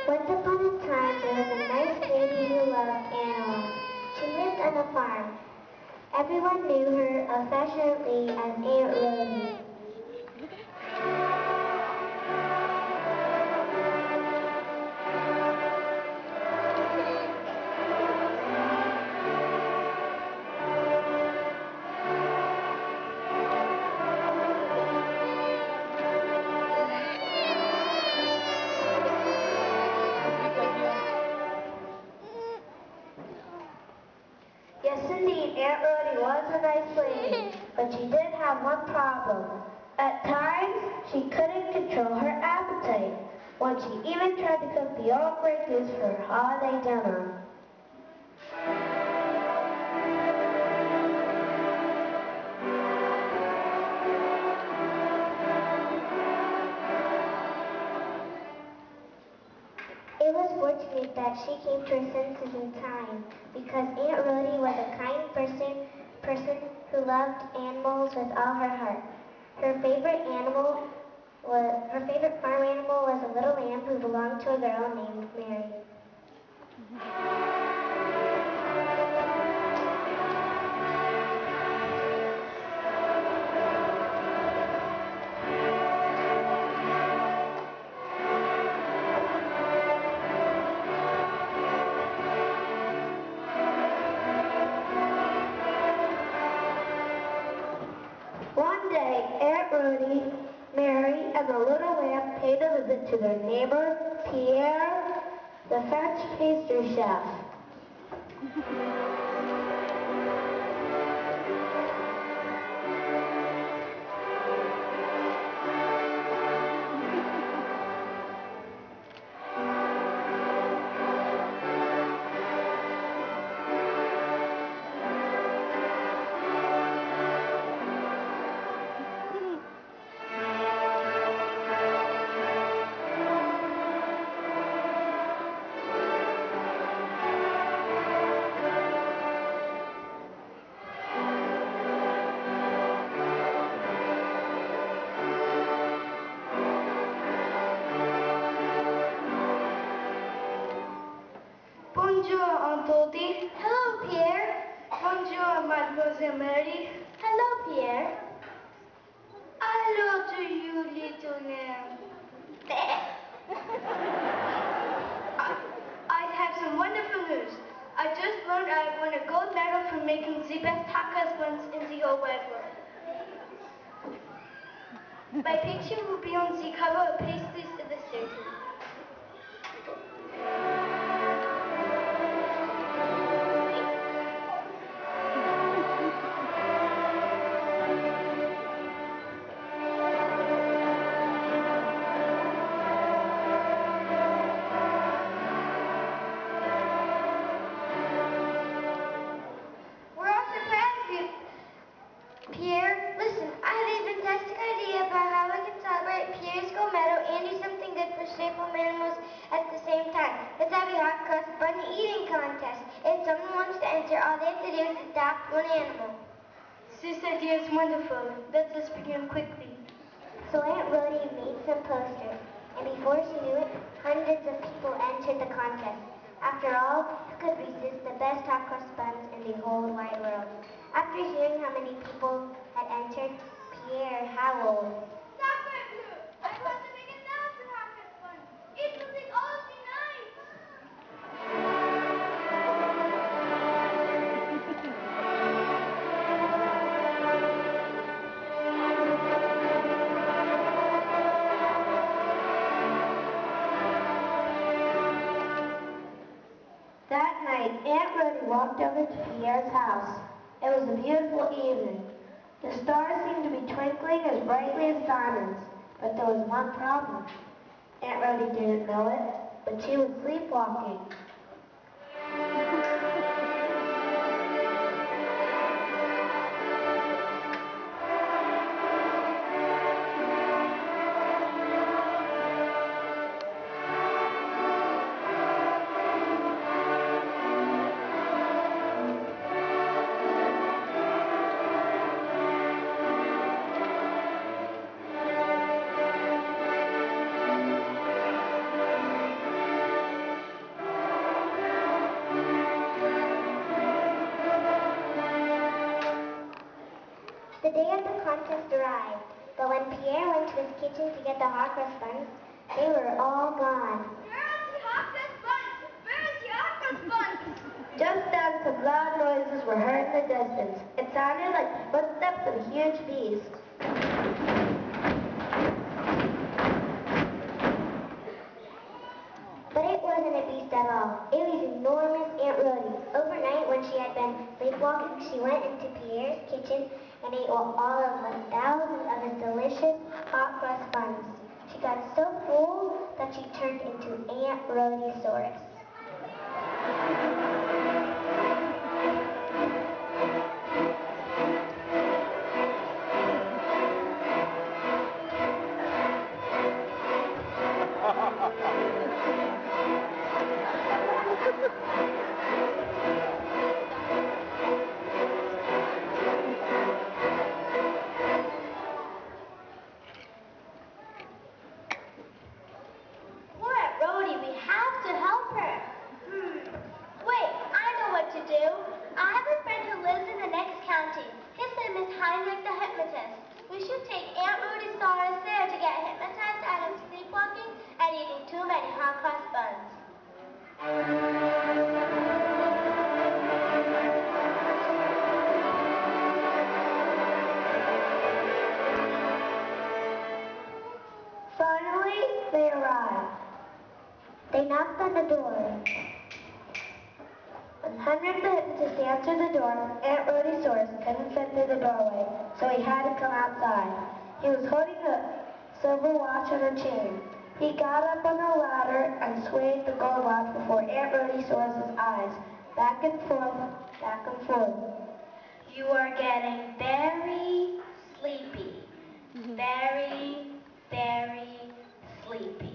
Once upon a time, there was a nice lady who loved animals. She lived on a farm. Everyone knew her affectionately as Aunt Rhoda. Yes, indeed, Aunt Rhoda was a nice lady, but she did have one problem. At times, she couldn't control her appetite. Once she even tried to cook the old gray goose for her holiday dinner. It was fortunate that she came to her senses in time, because Aunt Rhoda was a kind person who loved animals with all her heart. Her favorite farm animal was a little lamb who belonged to a girl named Mary. One day, Aunt Rhoda, Mary, and the little lamb paid a visit to their neighbor, Pierre, the French pastry chef. Bonjour, Aunt Dodie. Hello, Pierre. Bonjour, Mademoiselle Mary. Hello, Pierre. Hello to you, little lamb. I have some wonderful news. I just learned I won a gold medal for making the best tacos buns in the whole wide world. My picture will be on the cover of Pastry's Illustrated. We're all surprised of you. Pierre, listen, I have a fantastic idea about how we can celebrate Pierre's gold medal and do something good for staple animals at the same time. Let's have a hot cross bun eating contest. If someone wants to enter, all they have to do is adopt one animal. This idea is wonderful. Let us begin quickly. So Aunt Rhoda made some posters, and before she knew it, hundreds of people entered the contest. After all, who could resist the best hot cross buns in the whole wide world? After hearing how many people had entered, Pierre howled. Stop it, Blue! I want to make 1,000 hot cross buns. It will take all the night. That night, Aunt Rhoda walked over to Pierre's house. It was a beautiful evening. The stars seemed to be twinkling as brightly as diamonds, but there was one problem. Aunt Rhoda didn't know it, but she was sleepwalking. The day of the contest arrived, but when Pierre went to his kitchen to get the hot cross buns, they were all gone. Where's the hot cross buns? Where's the hot cross buns? Just then, some loud noises were heard in the distance. It sounded like the footsteps of a huge beast. But it wasn't a beast at all. It was enormous Aunt Rhody. Overnight, when she had been sleepwalking, she went into Pierre's kitchen and ate all of 1,000 of his delicious hot cross buns. She got so full that she turned into Aunt Rhodysaurus. Poor Aunt Rhody, we have to help her. Wait, I know what to do. I have a friend who lives in the next county. His name is Heinrich the Hypnotist. We should take Aunt Rhodysaurus there to get hypnotized out of sleepwalking and eating too many hot cross buns. Finally, they arrived. They knocked on the door. When Henrik the Hypnotist answered the door, Aunt Rhodysaurus couldn't fit through the doorway, so he had to come outside. He was holding a silver watch on a chain. He got up on the ladder and swayed the gold watch before Aunt Rhodysaurus' eyes, back and forth, back and forth. You are getting very sleepy. Very, very sleepy.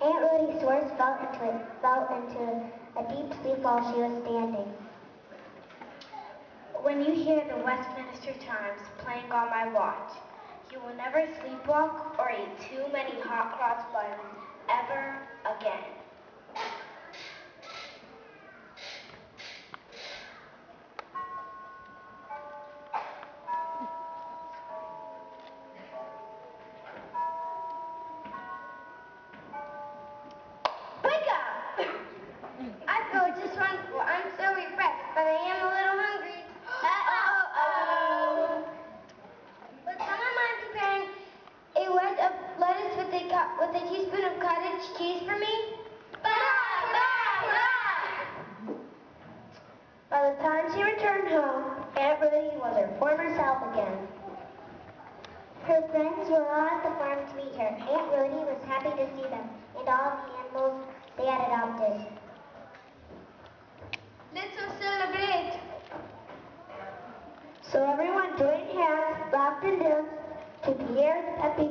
Aunt Rhodysaurus fell into a deep sleep while she was standing. When you hear the Westminster Chimes playing on my watch, you will never sleepwalk or eat too many hot cross buns ever again. Wake up! I feel just wonderful. I'm so refreshed, but I am a little hungry. Uh-oh. Would someone mind preparing a wedge of lettuce with a teaspoon of cottage cheese for me? By the time she returned home, Aunt Rhody was her former self again. Her friends were all at the farm to meet her. Aunt Rhody was happy to see them and all the animals they had adopted. Let's all celebrate. So everyone joined hands, laughed and danced to Pierre's happy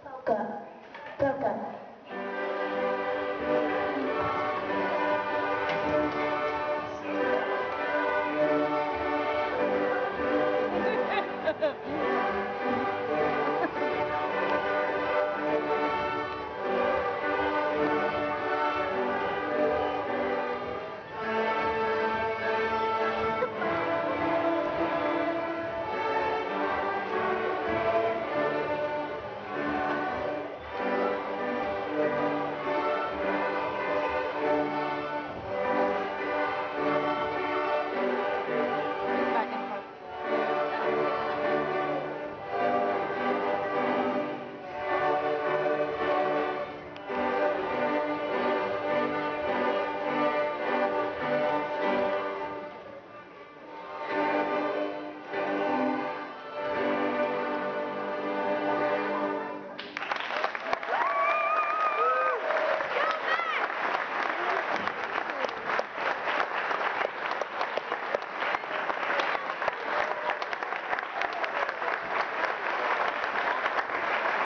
polka.